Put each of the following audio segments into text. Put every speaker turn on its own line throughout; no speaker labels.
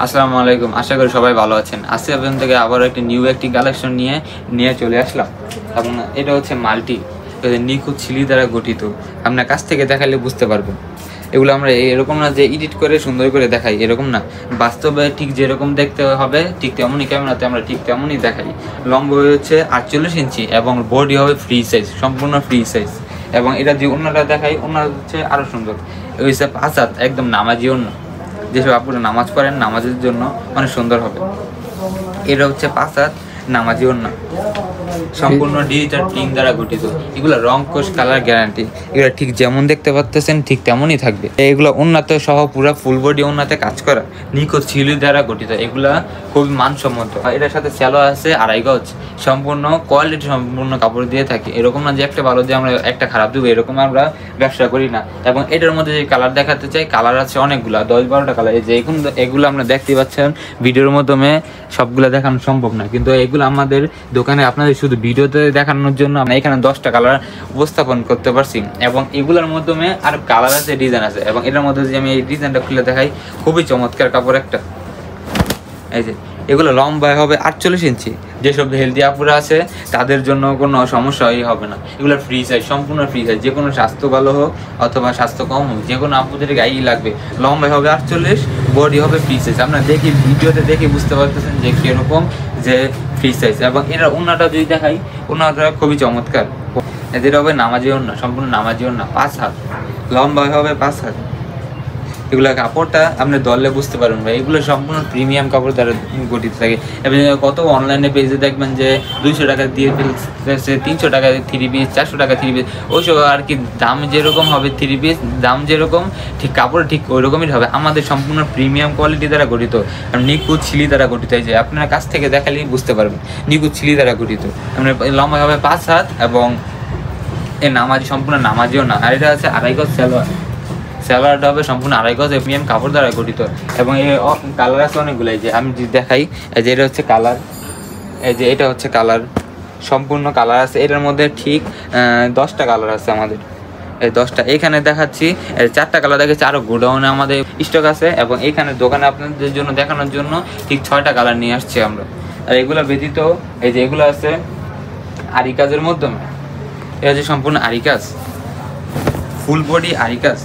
আসসালামু আলাইকুম। আশা করি সবাই ভালো আছেন। আজকে আপনাদের থেকে আবার একটি কালেকশন নিয়ে চলে আসলাম। এবং এটা হচ্ছে মাল্টি নিখুঁত ছিলি দ্বারা গঠিত। আপনার কাছ থেকে দেখালে বুঝতে পারবেন। এগুলো আমরা এরকম না যে এডিট করে সুন্দর করে দেখাই, এরকম না, বাস্তবে ঠিক যেরকম দেখতে হবে ঠিক তেমনই ক্যামেরাতে আমরা ঠিক তেমনই দেখাই। লম্বা হচ্ছে 48 ইঞ্চি এবং বডি হবে ফ্রি সাইজ, সম্পূর্ণ ফ্রি সাইজ। এবং এটা যে অন্যটা দেখাই, অন্যটা হচ্ছে আরও সুন্দর। ওই হচ্ছে 5 হাত একদম নামাজি অন্য, যেসব আপনারা নামাজ পড়েন নামাজের জন্য অনেক সুন্দর হবে। এটা হচ্ছে 5 হাত নামাজি অন্য, সম্পূর্ণ ডিজিটাল প্রিন্ট দ্বারা গঠিত। এগুলো রং কোষ কালার গ্যারান্টি। এগুলো ঠিক যেমন দেখতে পাচ্ছেন ঠিক তেমনই থাকবে। এগুলো উন্নত সহ পুরো ফুল বডি উন্নতে কাজ করা নিখুঁত ছিলি দ্বারা গঠিত। এগুলা খুবই মানসম্মত। এটার সাথে স্যালো আছে 2.5 গজ, সম্পূর্ণ কোয়ালিটি সম্পূর্ণ কাপড় দিয়ে থাকি। এরকম না যে একটা ভালো দিয়ে আমরা একটা খারাপ দেবো, এরকম আমরা ব্যবসা করি না। এবং এটার মধ্যে যে কালার দেখাতে চাই, কালার আছে অনেকগুলা, 10-12টা কালার। এই যে এগুলো আমরা দেখতে পাচ্ছেন ভিডিওর মাধ্যমে সবগুলো দেখানো সম্ভব না, কিন্তু এগুলো আমাদের দোকানে আপনাদের শুধু ভিডিওতে দেখানোর জন্য আমরা এখানে 10টা কালার উপস্থাপন করতে পারছি। এবং এগুলোর মাধ্যমে আর কালার আছে, ডিজাইন আছে। এবং এটার মধ্যে যে আমি এই ডিজাইনটা খুলে দেখাই, খুবই চমৎকার কাপড় একটা। এই যে এগুলো লম্বায় হবে 48 ইঞ্চি। যেসব হেলদি আপুরা আছে তাদের জন্য কোনো সমস্যাই হবে না। এগুলো ফ্রি সাইজ, সম্পূর্ণ ফ্রি সাইজ। যে কোনো স্বাস্থ্য ভালো হোক অথবা স্বাস্থ্য কম হোক, যে কোনো আপুদের গায়েই লাগবে। লম্বায় হবে 48, বডি হবে ফ্রি সাইজ। আপনারা ভিডিওতে দেখে বুঝতে পারতেছেন যে কীরকম যে ফ্রি সাইজ। এবং এরা ওন্নাটা যদি দেখাই, ওন্নাটা খুবই চমৎকার। এদের হবে নামাজি ওন্না, সম্পূর্ণ নামাজি ওন্না, 5 হাত লম্বায় হবে 5 হাত। এগুলো কাপড়টা আপনি ধরলে বুঝতে পারবেন ভাই, এগুলো সম্পূর্ণ প্রিমিয়াম কাপড় দ্বারা গঠিত থাকে। এবং কত অনলাইনে পেজে দেখবেন যে 200 টাকা দিয়ে ফেলছে, 300 টাকা 3 পিস, 400 টাকা 3 পিস। ওইসব আর কি, দাম যেরকম হবে 3 পিস, দাম যেরকম ঠিক কাপড় ঠিক ওই রকমই হবে। আমাদের সম্পূর্ণ প্রিমিয়াম কোয়ালিটি দ্বারা গঠিত, নিখুঁত ছিলি দ্বারা গঠিত। এই যে আপনার কাছ থেকে দেখালেই বুঝতে পারবেন, নিখুঁত ছিলি দ্বারা গঠিত। আপনার লম্বা হবে 5 হাত এবং এর নামাজি, সম্পূর্ণ নামাজিও না। আর এটা আছে 2.5 গজ সালোয়ার। সালোয়ারটা হবে সম্পূর্ণ 2.5 গজ প্রিমিয়াম কাপড় দ্বারা গঠিত। এবং এই কালার আছে অনেকগুলো। এই যে আমি যদি দেখাই, এই যে এটা হচ্ছে কালার, এই যে এটা হচ্ছে কালার, সম্পূর্ণ কালার আছে। এটার মধ্যে ঠিক 10টা কালার আছে আমাদের, এই 10টা এখানে দেখাচ্ছি। 4টা কালার দেখাচ্ছি, আরও গোডাউনে আমাদের স্টক আছে। এবং এখানে দোকানে আপনাদের জন্য দেখানোর জন্য ঠিক 6টা কালার নিয়ে আসছি আমরা। আর এগুলো ব্যতীত এই যে এগুলো আছে আরি কাজের মাধ্যমে। এটা হচ্ছে সম্পূর্ণ আরি কাজ, ফুল বডি আরি কাজ।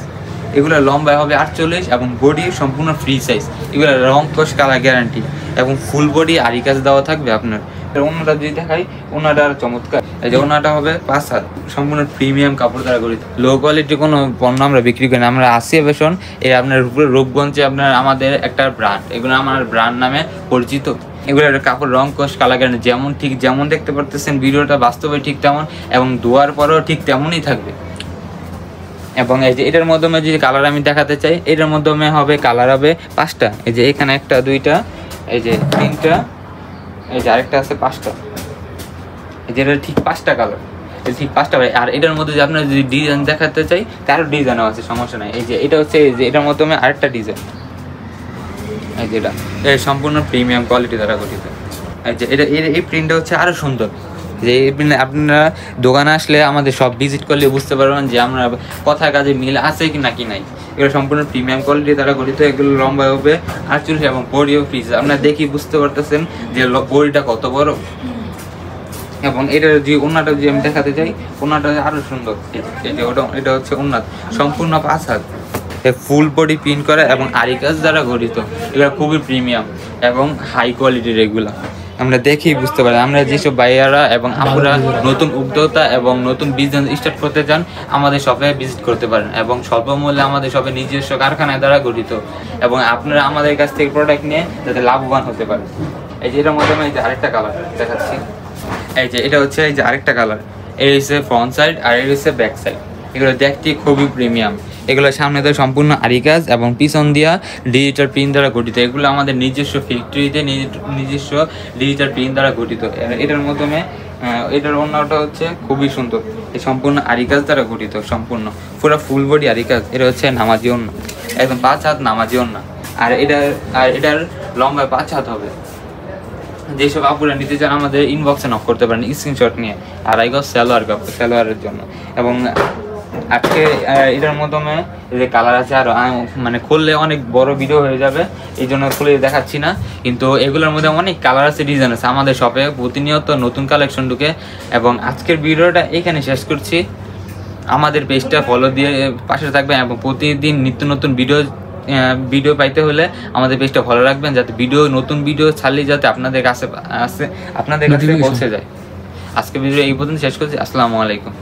এগুলো লম্বায় হবে 48 এবং বডি সম্পূর্ণ ফ্রি সাইজ। এগুলো রং কোষ কালার গ্যারান্টি এবং ফুল বডি আরি কাজ দেওয়া থাকবে আপনার। ওনাটা যদি দেখাই, ওনাটা চমৎকার। এই যে ওনাটা হবে 5 হাত, সম্পূর্ণ প্রিমিয়াম কাপড় দ্বারা গঠিত। লো কোয়ালিটির কোনো পণ্য আমরা বিক্রি করি না। আমরা আসিয়া ফ্যাশন, এই আপনার রূপগঞ্জে আপনার আমাদের একটা ব্র্যান্ড, এগুলো আমার ব্র্যান্ড নামে পরিচিত। এগুলোর কাপড় রং কোষ কালার গ্যারান্টি, যেমন দেখতে পারতেছেন ভিডিওটা বাস্তবে ঠিক তেমন, এবং ধোয়ার পরেও ঠিক তেমনই থাকবে। এবং এই যে এটার মাধ্যমে যদি কালার আমি দেখাতে চাই, এটার মাধ্যমে হবে কালার হবে 5টা। এই যে এখানে 1টা 2টা, এই যে 3টা, এই যে আরেকটা আছে 5টা। এই যে এটা ঠিক 5টা কালার, এই ঠিক 5টা। আর এটার মধ্যে যে আপনার যদি ডিজাইন দেখাতে চাই, তারও ডিজাইনও আছে, সমস্যা নাই। এই যে এটা হচ্ছে, এই যে এটার মাধ্যমে আরেকটা ডিজাইন, এই যে এটা সম্পূর্ণ প্রিমিয়াম কোয়ালিটি দ্বারা গঠিত। এই যে এটা এই প্রিন্টটা হচ্ছে আরও সুন্দর। যে আপনারা দোকানে আসলে আমাদের সব ভিজিট করলে বুঝতে পারবেন যে আমরা কথা কাজে মিল আছে কি নাই। এগুলো সম্পূর্ণ প্রিমিয়াম কোয়ালিটি দ্বারা গঠিত। এগুলো লম্বা হবে 48 এবং বডিও ফ্রি। আপনারা দেখি বুঝতে পারতেছেন যে বডিটা কত বড়। এবং এটার যে ওন্নাটা যে আমি দেখাতে চাই, ওন্নাটা আরও সুন্দর। এই যে এটা হচ্ছে ওন্না, সম্পূর্ণ 5 হাত, ফুল বডি প্রিন্ট করা এবং আরি কাজ দ্বারা গঠিত। এগুলো খুবই প্রিমিয়াম এবং হাই কোয়ালিটির। এগুলো আমরা দেখেই বুঝতে পারি। আমরা যেসব ভাইয়ারা এবং আপুরা নতুন উদ্যোক্তা এবং নতুন বিজনেস স্টার্ট করতে চান, আমাদের শপে ভিজিট করতে পারেন। এবং স্বল্প মূল্যে আমাদের শপে নিজস্ব কারখানা দ্বারা গঠিত। এবং আপনারা আমাদের কাছ থেকে প্রোডাক্ট নিয়ে যাতে লাভবান হতে পারেন। এই যে এটার মাধ্যমে এই যে আরেকটা কালার দেখাচ্ছি। এই যে এটা হচ্ছে এই যে আরেকটা কালার। এই হচ্ছে ফ্রন্ট সাইড আর এই হচ্ছে ব্যাক সাইড। এগুলো দেখতে খুবই প্রিমিয়াম। এগুলো সামনে তো সম্পূর্ণ আরি কাজ এবং পিছন দিয়া ডিজিটাল প্রিন্ট দ্বারা গঠিত। এগুলো আমাদের নিজস্ব ফ্যাক্টরিতে নিজস্ব ডিজিটাল প্রিন্ট দ্বারা গঠিত। এটার মাধ্যমে এটার অন্যটা হচ্ছে খুবই সুন্দর। এই সম্পূর্ণ আরি কাজ দ্বারা গঠিত, সম্পূর্ণ পুরো ফুল বডি আরি কাজ। এটা হচ্ছে নামাজি ওন্না, একদম 5 হাত নামাজি ওন্না। আর এটার লম্বায় 5 হাত হবে। যেসব আপুরা নিতে চান আমাদের ইনবক্সে নক করতে পারেন স্ক্রিনশট নিয়ে। 2.5 গজ সালোয়ারের জন্য। এবং আজকে এটার মাধ্যমে যে কালার আছে আর মানে খুললে অনেক বড় ভিডিও হয়ে যাবে, এই জন্য খুলে দেখাচ্ছি না। কিন্তু এগুলোর মধ্যে অনেক কালার আছে, ডিজাইন আছে। আমাদের শপে প্রতিনিয়ত নতুন কালেকশন ঢুকে। এবং আজকের ভিডিওটা এখানে শেষ করছি। আমাদের পেজটা ফলো দিয়ে পাশে থাকবেন এবং প্রতিদিন নিত্য নতুন ভিডিও পাইতে হলে আমাদের পেজটা ফলো রাখবেন, যাতে নতুন ভিডিও ছাড়লে যাতে আপনাদের কাছে পৌঁছে যায়। আজকে ভিডিও এই পর্যন্ত শেষ করছি। আসসালামু আলাইকুম।